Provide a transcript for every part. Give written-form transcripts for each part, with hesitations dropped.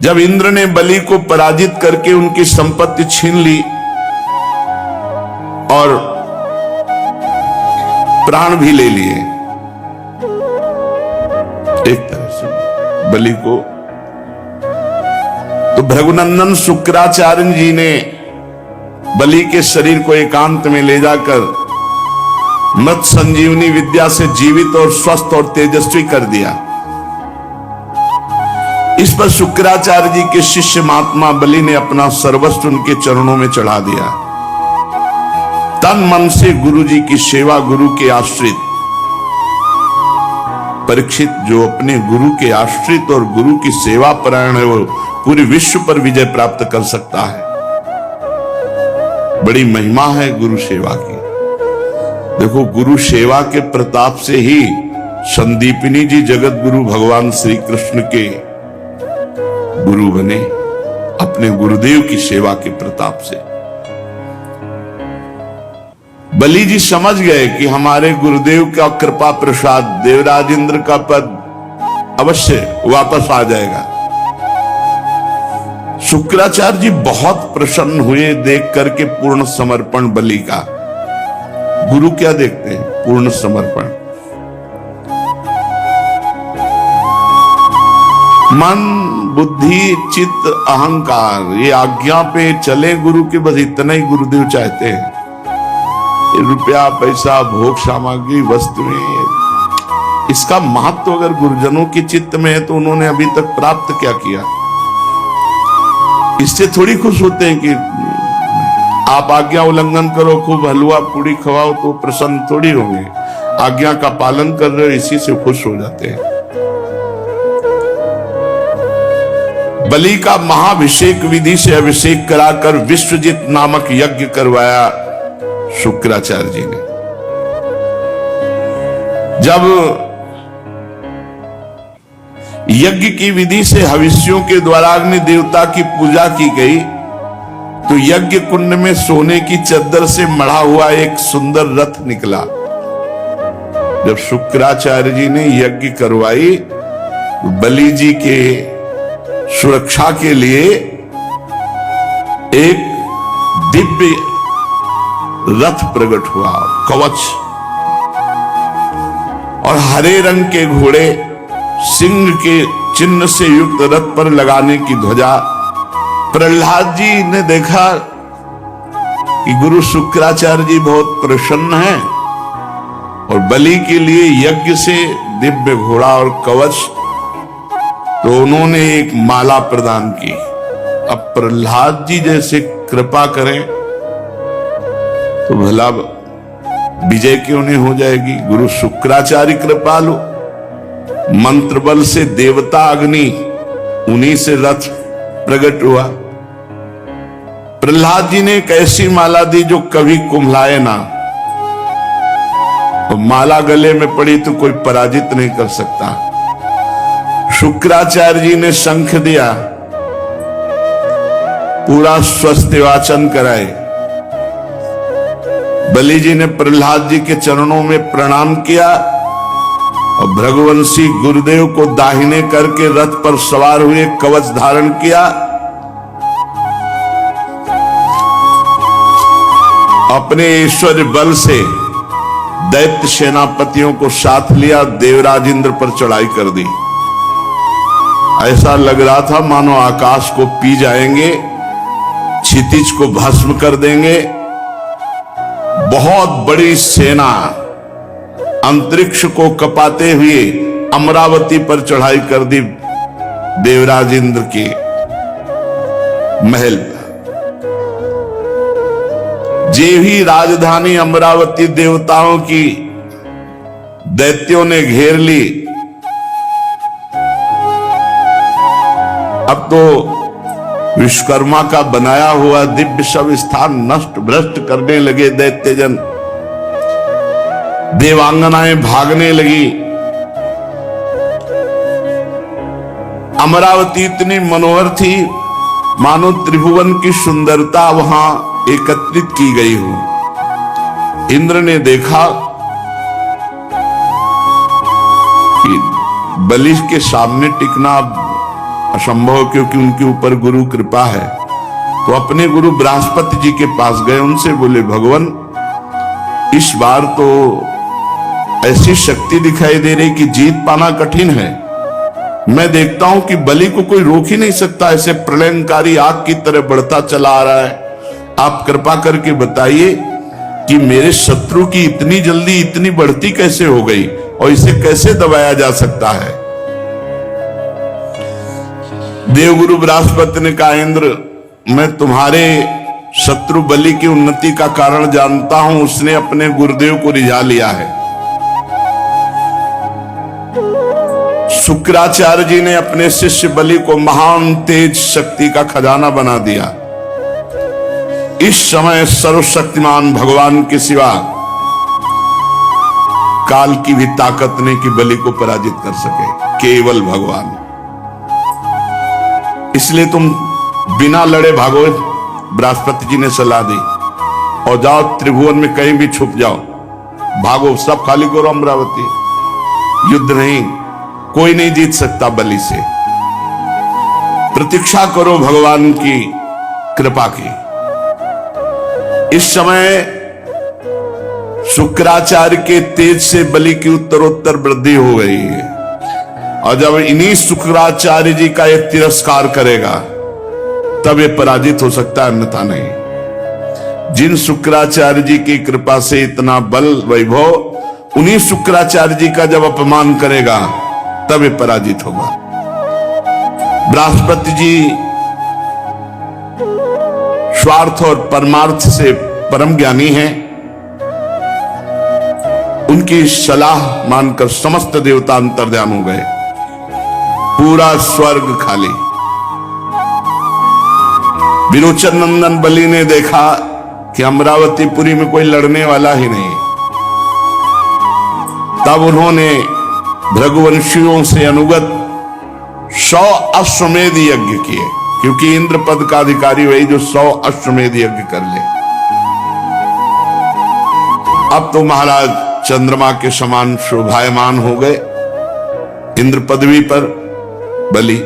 जब इंद्र ने बलि को पराजित करके उनकी संपत्ति छीन ली और प्राण भी ले लिए, एक तरह से बलि को, तो भृगुनंदन शुक्राचार्य जी ने बलि के शरीर को एकांत में ले जाकर मृत संजीवनी विद्या से जीवित और स्वस्थ और तेजस्वी कर दिया। इस पर शुक्राचार्य जी के शिष्य महात्मा बलि ने अपना सर्वस्व उनके चरणों में चढ़ा दिया। तन मन से गुरु जी की सेवा, गुरु के आश्रित परीक्षित जो अपने गुरु के आश्रित और गुरु की सेवा परायण है, वो पूरे विश्व पर विजय प्राप्त कर सकता है। बड़ी महिमा है गुरु सेवा की। देखो, गुरु सेवा के प्रताप से ही संदीपिनी जी जगत गुरु भगवान श्री कृष्ण के गुरु बने, अपने गुरुदेव की सेवा के प्रताप से। बलि जी समझ गए कि हमारे गुरुदेव का कृपा प्रसाद, देवराज इंद्र का पद अवश्य वापस आ जाएगा। शुक्राचार्य जी बहुत प्रसन्न हुए देख करके पूर्ण समर्पण बलि का। गुरु क्या देखते हैं? पूर्ण समर्पण। मन, बुद्धि, चित्त, अहंकार, ये आज्ञा पे चले गुरु के, बस इतना ही गुरुदेव चाहते हैं। ये रुपया, पैसा, भोग सामग्री, वस्तुएं, इसका महत्व अगर गुरुजनों के चित्त में है तो उन्होंने अभी तक प्राप्त क्या किया? इससे थोड़ी खुश होते हैं कि आप आज्ञा उल्लंघन करो, खूब हलवा पूड़ी खवाओ तो प्रसन्न थोड़ी होंगे। आज्ञा का पालन कर रहे हो, इसी से खुश हो जाते हैं। बलि का महाभिषेक विधि से अभिषेक कराकर विश्वजित नामक यज्ञ करवाया शुक्राचार्य जी ने। जब यज्ञ की विधि से हविष्यों के द्वारा अग्नि देवता की पूजा की गई तो यज्ञ कुंड में सोने की चद्दर से मढ़ा हुआ एक सुंदर रथ निकला। जब शुक्राचार्य जी ने यज्ञ करवाई तो बलि जी के सुरक्षा के लिए एक दिव्य रथ प्रकट हुआ, कवच, और हरे रंग के घोड़े, सिंह के चिन्ह से युक्त रथ पर लगाने की ध्वजा। प्रहलाद जी ने देखा कि गुरु शुक्राचार्य जी बहुत प्रसन्न हैं और बलि के लिए यज्ञ से दिव्य घोड़ा और कवच, तो उन्होंने एक माला प्रदान की। अब प्रहलाद जी जैसे कृपा करें तो भला विजय क्यों नहीं हो जाएगी? गुरु शुक्राचार्य कृपालु, मंत्र बल से देवता अग्नि, उन्हीं से रथ प्रकट हुआ। प्रहलाद जी ने एक ऐसी माला दी जो कभी कुम्हलाए ना, और माला गले में पड़ी तो कोई पराजित नहीं कर सकता। शुक्राचार्य जी ने शंख दिया, पूरा स्वस्ति वाचन कराए। बलि जी ने प्रहलाद जी के चरणों में प्रणाम किया और भृगुवंशी गुरुदेव को दाहिने करके रथ पर सवार हुए, कवच धारण किया। अपने ऐश्वर्य बल से दैत्य सेनापतियों को साथ लिया, देवराज इंद्र पर चढ़ाई कर दी। ऐसा लग रहा था मानो आकाश को पी जाएंगे, क्षितिज को भस्म कर देंगे। बहुत बड़ी सेना अंतरिक्ष को कपाते हुए अमरावती पर चढ़ाई कर दी, देवराज इंद्र के महल पर। जे भी राजधानी अमरावती देवताओं की दैत्यों ने घेर ली। अब तो विश्वकर्मा का बनाया हुआ दिव्य सब स्थान नष्ट भ्रष्ट करने लगे दैत्यजन। देवांगनाएं भागने लगी। अमरावती इतनी मनोहर थी मानो त्रिभुवन की सुंदरता वहां एकत्रित की गई हो। इंद्र ने देखा कि बलि के सामने टिकना असंभव, क्योंकि उनके ऊपर गुरु कृपा है। तो अपने गुरु बृहस्पति जी के पास गए, उनसे बोले भगवान इस बार तो ऐसी शक्ति दिखाई दे रही कि जीत पाना कठिन है। मैं देखता हूं कि बलि को कोई रोक ही नहीं सकता, ऐसे प्रलयंकारी आग की तरह बढ़ता चला आ रहा है। आप कृपा करके बताइए कि मेरे शत्रु की इतनी जल्दी इतनी बढ़ती कैसे हो गई और इसे कैसे दबाया जा सकता है। देवगुरु बृहस्पति ने कहा इंद्र, मैं तुम्हारे शत्रु बलि की उन्नति का कारण जानता हूं, उसने अपने गुरुदेव को रिझा लिया है। शुक्राचार्य जी ने अपने शिष्य बलि को महान तेज शक्ति का खजाना बना दिया। इस समय सर्वशक्तिमान भगवान के सिवा काल की भी ताकत नहीं कि बलि को पराजित कर सके, केवल भगवान। इसलिए तुम बिना लड़े भागो, बृहस्पति जी ने सलाह दी, और जाओ त्रिभुवन में कहीं भी छुप जाओ, भागो, सब खाली करो अमरावती। युद्ध नहीं, कोई नहीं जीत सकता बलि से। प्रतीक्षा करो भगवान की कृपा की। इस समय शुक्राचार्य के तेज से बलि की उत्तरोत्तर वृद्धि हो गई है, और जब इन्हीं शुक्राचार्य जी का एक तिरस्कार करेगा तब ये पराजित हो सकता है, अन्यथा नहीं। जिन शुक्राचार्य जी की कृपा से इतना बल वैभव, उन्हीं शुक्राचार्य जी का जब अपमान करेगा तब ये पराजित होगा। बृहस्पति जी स्वार्थ और परमार्थ से परम ज्ञानी हैं। उनकी सलाह मानकर समस्त देवता अंतर्ध्यान हो गए, पूरा स्वर्ग खाली। विरोचन नंदन बलि ने देखा कि अमरावतीपुरी में कोई लड़ने वाला ही नहीं। तब उन्होंने भृगुवंशियों से अनुगत 100 अश्वमेध यज्ञ किए, क्योंकि इंद्र पद का अधिकारी वही जो 100 अश्वमेध यज्ञ कर ले। अब तो महाराज चंद्रमा के समान शोभायमान हो गए इंद्र पदवी पर बलि।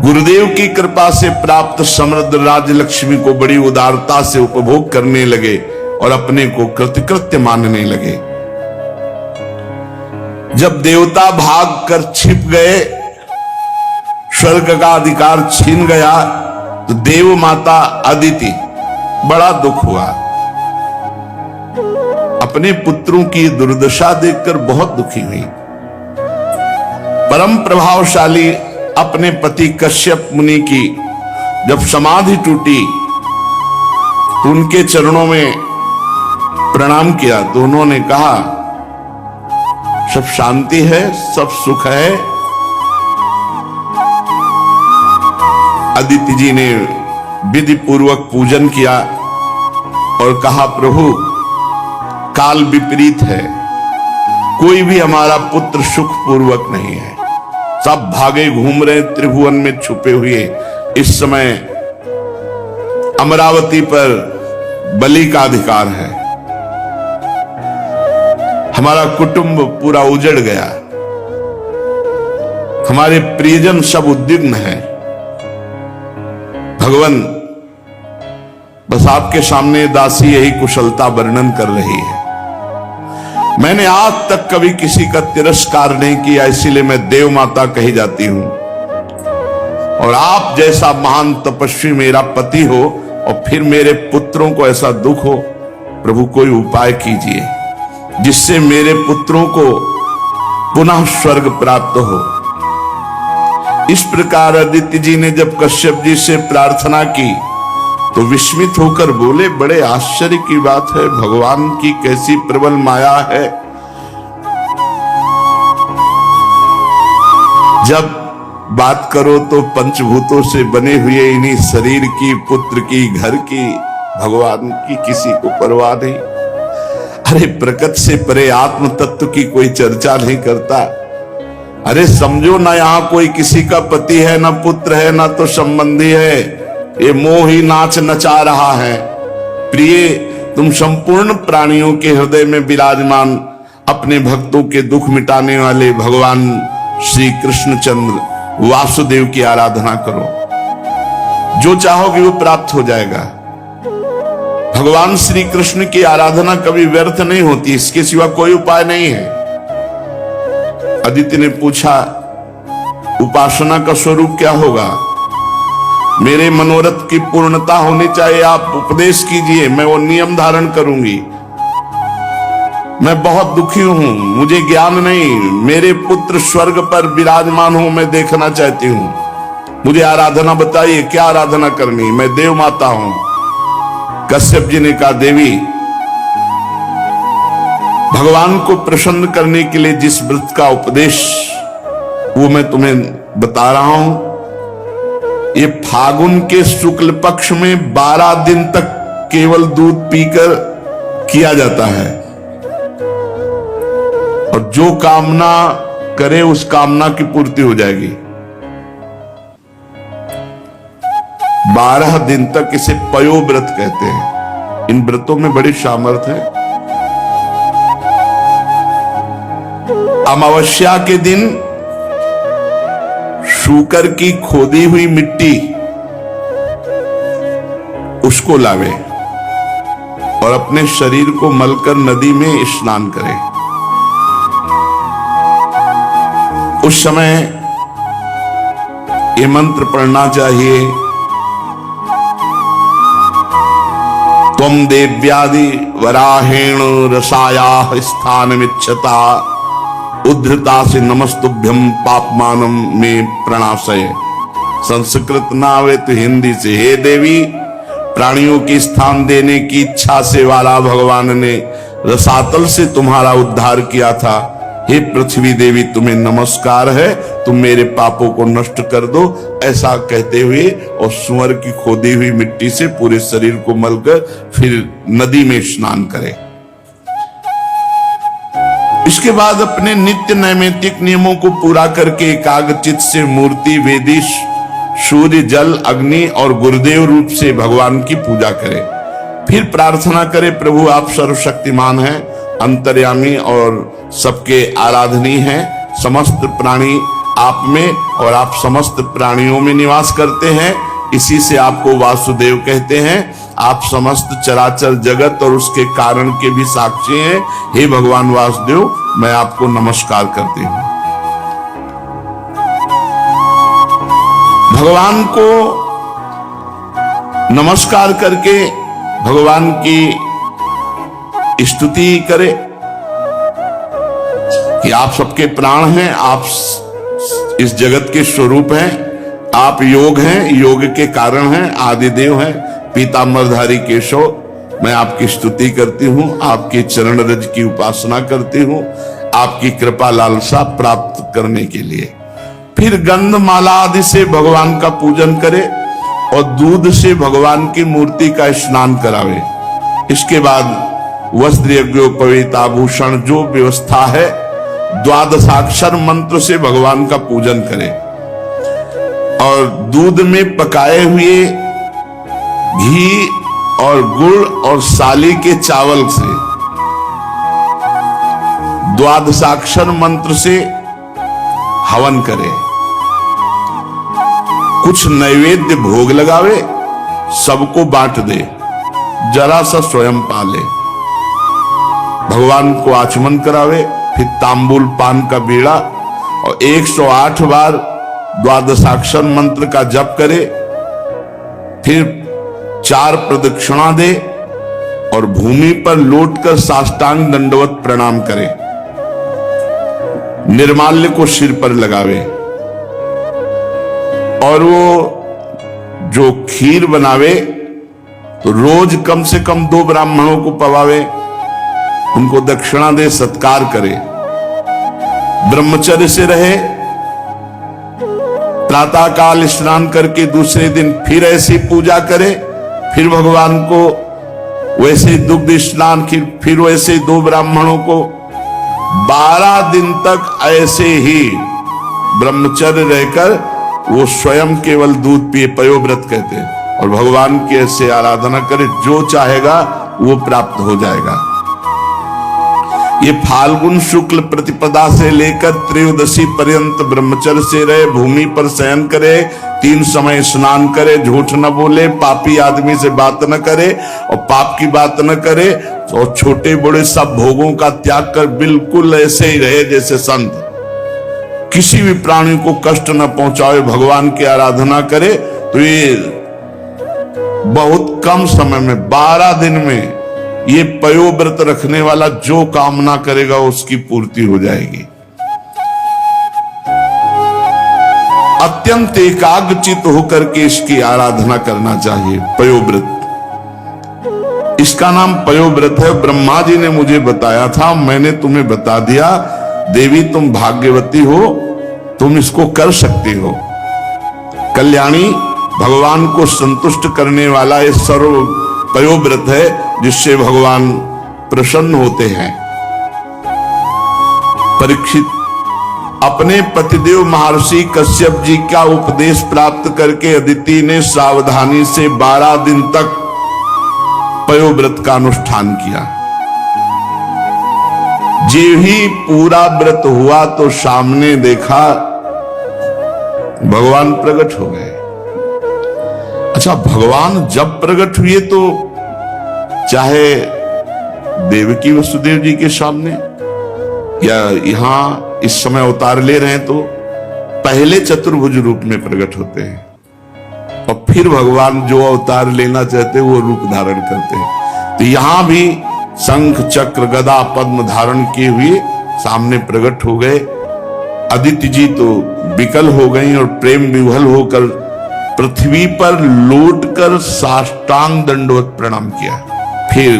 गुरुदेव की कृपा से प्राप्त समृद्ध राजलक्ष्मी को बड़ी उदारता से उपभोग करने लगे और अपने को कृतकृत्य मानने लगे। जब देवता भाग कर छिप गए, स्वर्ग का अधिकार छीन गया, तो देव माता अदिति बड़ा दुख हुआ। अपने पुत्रों की दुर्दशा देखकर बहुत दुखी हुई। परम प्रभावशाली अपने पति कश्यप मुनि की जब समाधि टूटी तो उनके चरणों में प्रणाम किया, तो उन्होंने कहा सब शांति है, सब सुख है। अदिति जी ने विधि पूर्वक पूजन किया और कहा प्रभु काल विपरीत है, कोई भी हमारा पुत्र सुख पूर्वक नहीं है, सब भागे घूम रहे त्रिभुवन में छुपे हुए। इस समय अमरावती पर बलि का अधिकार है, हमारा कुटुंब पूरा उजड़ गया, हमारे प्रियजन सब उद्विग्न हैं। भगवान बस आपके सामने दासी यही कुशलता वर्णन कर रही है। मैंने आज तक कभी किसी का तिरस्कार नहीं किया, इसीलिए मैं देव माता कही जाती हूं। और आप जैसा महान तपस्वी मेरा पति हो और फिर मेरे पुत्रों को ऐसा दुख हो, प्रभु कोई उपाय कीजिए जिससे मेरे पुत्रों को पुनः स्वर्ग प्राप्त हो। इस प्रकार अदिति जी ने जब कश्यप जी से प्रार्थना की तो विस्मित होकर बोले, बड़े आश्चर्य की बात है, भगवान की कैसी प्रबल माया है। जब बात करो तो पंचभूतों से बने हुए इन्हीं शरीर की, पुत्र की, घर की, भगवान की किसी को परवाह नहीं। अरे प्रकृति से परे आत्म तत्व की कोई चर्चा नहीं करता। अरे समझो ना, यहां कोई किसी का पति है, ना पुत्र है, ना तो संबंधी है, ये मोह ही नाच नचा रहा है। प्रिय, तुम संपूर्ण प्राणियों के हृदय में विराजमान अपने भक्तों के दुख मिटाने वाले भगवान श्री कृष्णचंद्र वासुदेव की आराधना करो, जो चाहोगे वो प्राप्त हो जाएगा। भगवान श्री कृष्ण की आराधना कभी व्यर्थ नहीं होती, इसके सिवा कोई उपाय नहीं है। अदिति ने पूछा, उपासना का स्वरूप क्या होगा? मेरे मनोरथ की पूर्णता होनी चाहिए, आप उपदेश कीजिए, मैं वो नियम धारण करूंगी। मैं बहुत दुखी हूं, मुझे ज्ञान नहीं, मेरे पुत्र स्वर्ग पर विराजमान हो, मैं देखना चाहती हूं, मुझे आराधना बताइए, क्या आराधना करनी? मैं देव माता हूं। कश्यप जी ने कहा, देवी, भगवान को प्रसन्न करने के लिए जिस व्रत का उपदेश वो मैं तुम्हें बता रहा हूं, ये फागुन के शुक्ल पक्ष में 12 दिन तक केवल दूध पीकर किया जाता है, और जो कामना करे उस कामना की पूर्ति हो जाएगी। 12 दिन तक इसे पयो व्रत कहते हैं। इन व्रतों में बड़ी सामर्थ्य है। अमावस्या के दिन शूकर की खोदी हुई मिट्टी उसको लावे और अपने शरीर को मलकर नदी में स्नान करे। उस समय ये मंत्र पढ़ना चाहिए, त्वं देव्यादि वराहेण रसाया स्थानमिच्छता उद्धृता से नमस्तुभ्यम पापमानम में प्रणाशय। संस्कृत ना आवे तो हिंदी से, हे देवी, प्राणियों की स्थान देने की इच्छा से वाला भगवान ने रसातल से तुम्हारा उद्धार किया था। हे पृथ्वी देवी, तुम्हें नमस्कार है, तुम मेरे पापों को नष्ट कर दो। ऐसा कहते हुए और सुअर की खोदी हुई मिट्टी से पूरे शरीर को मलकर फिर नदी में स्नान करे। इसके बाद अपने नित्य नैमित्तिक नियमों को पूरा करके एकाग्रचित्त से मूर्ति, वेदी, सूर्य, जल, अग्नि और गुरुदेव रूप से भगवान की पूजा करे। फिर प्रार्थना करे, प्रभु आप सर्वशक्तिमान हैं, अंतर्यामी और सबके आराधनीय हैं। समस्त प्राणी आप में और आप समस्त प्राणियों में निवास करते हैं, इसी से आपको वासुदेव कहते हैं। आप समस्त चराचर जगत और उसके कारण के भी साक्षी हैं। हे भगवान वासुदेव, मैं आपको नमस्कार करती हूं। भगवान को नमस्कार करके भगवान की स्तुति करे कि आप सबके प्राण हैं, आप इस जगत के स्वरूप हैं, आप योग हैं, योग के कारण हैं, आदिदेव हैं, पीतांबरधारी केशव। मैं आपकी स्तुति करती हूँ, आपके चरण रज की उपासना करती हूँ, आपकी कृपा लालसा प्राप्त करने के लिए। फिर गंध माला आदि से भगवान का पूजन करे और दूध से भगवान की मूर्ति का स्नान करावे। इसके बाद वस्त्र, यज्ञोपवीत, आभूषण, जो व्यवस्था है, द्वादशाक्षर मंत्र से भगवान का पूजन करे और दूध में पकाए हुए घी और गुड़ और साली के चावल से द्वादशाक्षर मंत्र से हवन करे। कुछ नैवेद्य भोग लगावे, सबको बांट दे, जरा सा स्वयं पाले। भगवान को आचमन करावे, फिर तांबूल पान का बीड़ा और 108 बार द्वादशाक्षर मंत्र का जप करे। फिर 4 प्रदक्षिणा दे और भूमि पर लौटकर साष्टांग दंडवत प्रणाम करे। निर्माल्य को सिर पर लगावे और वो जो खीर बनावे तो रोज कम से कम 2 ब्राह्मणों को पवावे, उनको दक्षिणा दे, सत्कार करे। ब्रह्मचर्य से रहे, प्रातः काल स्नान करके दूसरे दिन फिर ऐसी पूजा करे, फिर भगवान को वैसे दुग्ध स्नान, फिर वैसे 2 ब्राह्मणों को। 12 दिन तक ऐसे ही ब्रह्मचर्य रहकर वो स्वयं केवल दूध पिए, पयोव्रत कहते हैं, और भगवान की ऐसे आराधना करे, जो चाहेगा वो प्राप्त हो जाएगा। ये फाल्गुन शुक्ल प्रतिपदा से लेकर त्रयोदशी पर्यंत ब्रह्मचर्य से रहे, भूमि पर शयन करे, 3 समय स्नान करे, झूठ न बोले, पापी आदमी से बात न करे और पाप की बात न करे, और छोटे बड़े सब भोगों का त्याग कर बिल्कुल ऐसे ही रहे जैसे संत, किसी भी प्राणी को कष्ट न पहुंचाए, भगवान की आराधना करे। तो ये बहुत कम समय में 12 दिन में ये पयोव्रत रखने वाला जो कामना करेगा उसकी पूर्ति हो जाएगी। अत्यंत एकाग्रचित होकर के इसकी आराधना करना चाहिए। पयोव्रत, इसका नाम पयोव्रत है। ब्रह्मा जी ने मुझे बताया था, मैंने तुम्हें बता दिया। देवी तुम भाग्यवती हो, तुम इसको कर सकती हो। कल्याणी, भगवान को संतुष्ट करने वाला ये सर्व पयोव्रत है जिससे भगवान प्रसन्न होते हैं। परीक्षित अपने पतिदेव महर्षि कश्यप जी का उपदेश प्राप्त करके अदिति ने सावधानी से 12 दिन तक पयोव्रत का अनुष्ठान किया। जे ही पूरा व्रत हुआ तो सामने देखा भगवान प्रकट हो गए। अच्छा, भगवान जब प्रकट हुए तो चाहे देवकी वसुदेव जी के सामने या यहां इस समय अवतार ले रहे हैं तो पहले चतुर्भुज रूप में प्रकट होते हैं और फिर भगवान जो अवतार लेना चाहते हैं वो रूप धारण करते हैं। तो यहां भी शंख चक्र गदा पद्म धारण किए हुए सामने प्रकट हो गए। अदिति जी तो विकल हो गई और प्रेम विह्वल होकर पृथ्वी पर लौटकर साष्टांग दंडवत प्रणाम किया। फिर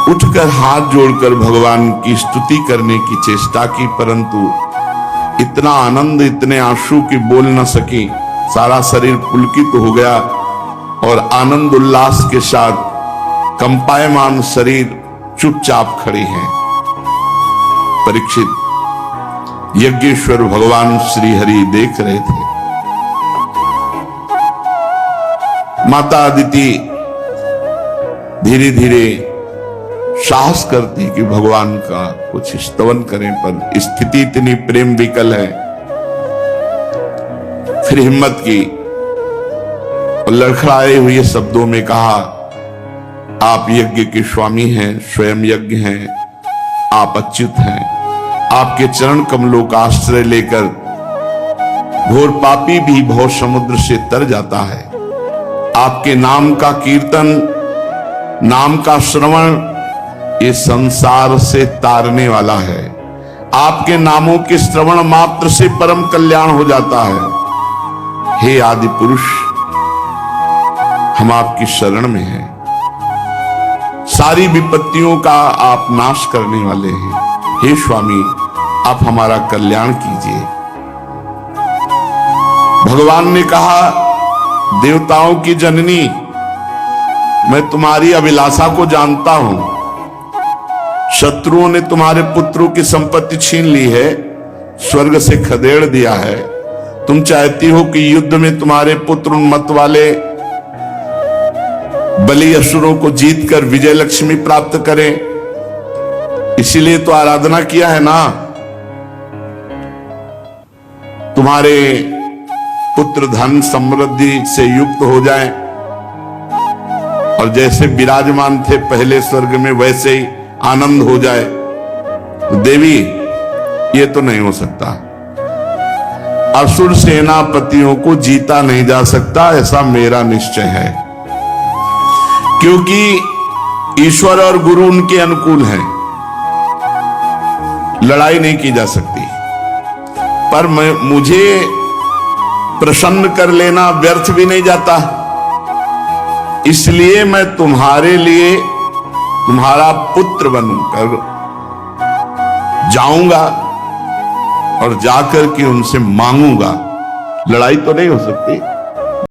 उठकर हाथ जोड़कर भगवान की स्तुति करने की चेष्टा की, परंतु इतना आनंद, इतने आंसू की बोल न सकी। सारा शरीर पुलकित हो गया और आनंद उल्लास के साथ कंपायमान शरीर चुपचाप खड़ी है। परीक्षित, यज्ञेश्वर भगवान श्री हरि देख रहे थे। माता अदिति धीरे धीरे साहस करती कि भगवान का कुछ स्तवन करें, पर स्थिति इतनी प्रेम विकल है। फिर हिम्मत की और लड़खड़ाए हुए शब्दों में कहा, आप यज्ञ के स्वामी हैं, स्वयं यज्ञ हैं, आप अच्युत हैं। आपके चरण कमलों का आश्रय लेकर घोर पापी भी भव समुद्र से तर जाता है। आपके नाम का कीर्तन, नाम का श्रवण ये संसार से तारने वाला है। आपके नामों के श्रवण मात्र से परम कल्याण हो जाता है। हे आदि पुरुष, हम आपकी शरण में हैं। सारी विपत्तियों का आप नाश करने वाले हैं। हे स्वामी, आप हमारा कल्याण कीजिए। भगवान ने कहा, देवताओं की जननी, मैं तुम्हारी अभिलाषा को जानता हूं। शत्रुओं ने तुम्हारे पुत्रों की संपत्ति छीन ली है, स्वर्ग से खदेड़ दिया है। तुम चाहती हो कि युद्ध में तुम्हारे पुत्र उन मत वाले बलि असुरों को जीतकर विजय लक्ष्मी प्राप्त करें, इसीलिए तो आराधना किया है ना। तुम्हारे पुत्र धन समृद्धि से युक्त हो जाएं और जैसे विराजमान थे पहले स्वर्ग में वैसे ही आनंद हो जाए। तो देवी, ये तो नहीं हो सकता। असुर सेनापतियों को जीता नहीं जा सकता, ऐसा मेरा निश्चय है, क्योंकि ईश्वर और गुरु उनके अनुकूल हैं। लड़ाई नहीं की जा सकती, पर मुझे प्रसन्न कर लेना व्यर्थ भी नहीं जाता। इसलिए मैं तुम्हारे लिए तुम्हारा पुत्र बनकर जाऊंगा और जाकर के उनसे मांगूंगा। लड़ाई तो नहीं हो सकती।